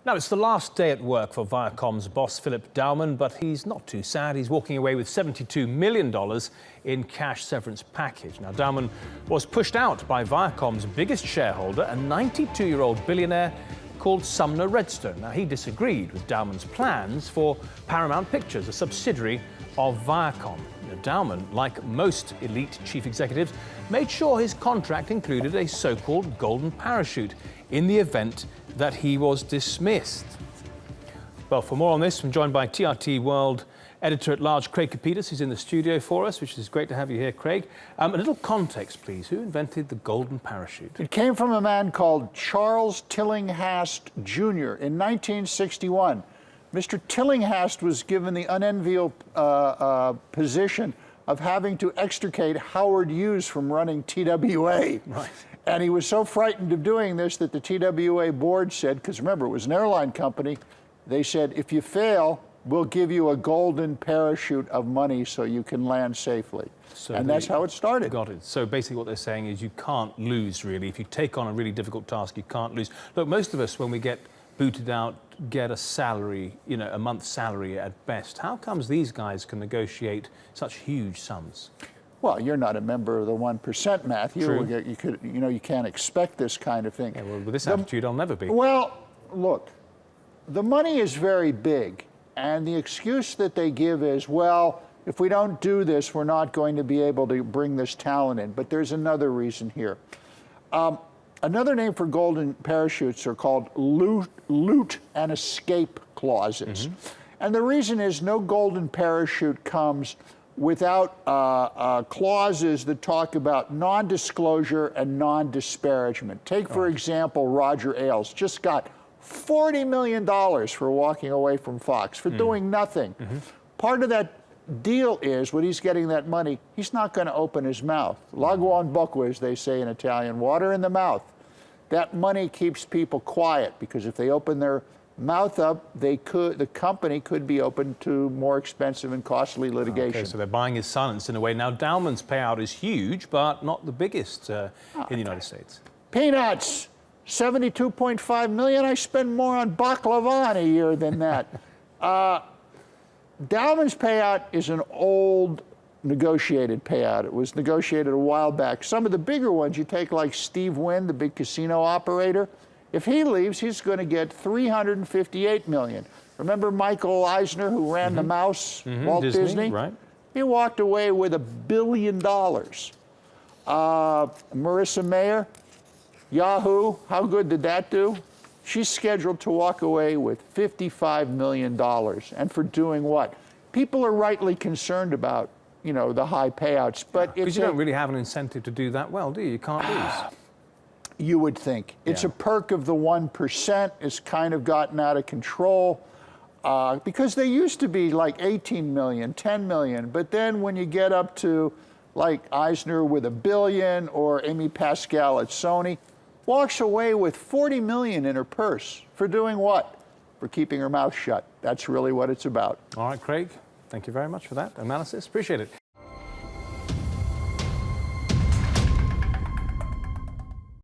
Now, it's the last day at work for Viacom's boss, Phillipe Dauman, but he's not too sad. He's walking away with $72 million in cash severance package. Now, Dauman was pushed out by Viacom's biggest shareholder, a 92-year-old billionaire called Sumner Redstone. Now, he disagreed with Dauman's plans for Paramount Pictures, a subsidiary of Viacom. Now, Dauman, like most elite chief executives, made sure his contract included a so-called golden parachute in the event that he was dismissed. Well, for more on this, I'm joined by TRT World editor-at-large Craig Copetas, who's in the studio for us, which is great to have you here, Craig. A little context, please. Who invented the golden parachute? It came from a man called Charles Tillinghast Jr. in 1961. Mr. Tillinghast was given the unenviable position of having to extricate Howard Hughes from running TWA. Right. And he was so frightened of doing this that the TWA board said, because remember, it was an airline company, they said, if you fail, we'll give you a golden parachute of money so you can land safely. And that's how it started. Got it. So basically what they're saying is you can't lose, really. If you take on a really difficult task, you can't lose. Look, most of us, when we get booted out, get a salary, a month's salary at best. How comes these guys can negotiate such huge sums? Well, you're not a member of the 1%, Matthew. True. You can't expect this kind of thing. Yeah, well, with this attitude, I'll never be. Well, look, the money is very big, and the excuse that they give is, well, if we don't do this, we're not going to be able to bring this talent in. But there's another reason here. Another name for golden parachutes are called loot and escape clauses. Mm-hmm. And the reason is no golden parachute comes without clauses that talk about non-disclosure and non-disparagement. Take, for example, Roger Ailes just got $40 million for walking away from Fox, for doing nothing. Mm-hmm. Part of that deal is, when he's getting that money, he's not going to open his mouth. L'agua in bocca, as they say in Italian, water in the mouth. That money keeps people quiet, because if they open their mouth up, the company could be open to more expensive and costly litigation. Okay, so they're buying his silence in a way. Now, Dauman's payout is huge, but not the biggest in the United States. Peanuts, $72.5 million. I spend more on baklava in a year than that. Dauman's payout is an old negotiated payout. It was negotiated a while back. Some of the bigger ones, you take like Steve Wynn, the big casino operator. If he leaves, he's going to get $358 million. Remember Michael Eisner, who ran the Mouse, Walt Disney? Right. He walked away with $1 billion. Marissa Mayer, Yahoo, how good did that do? She's scheduled to walk away with $55 million. And for doing what? People are rightly concerned about, the high payouts. But because you don't really have an incentive to do that well, do you? You can't lose. You would think. It's a perk of the 1%. It's kind of gotten out of control because they used to be like 18 million, 10 million. But then when you get up to like Eisner with $1 billion, or Amy Pascal at Sony, walks away with 40 million in her purse. For doing what? For keeping her mouth shut. That's really what it's about. All right, Craig, thank you very much for that analysis. Appreciate it.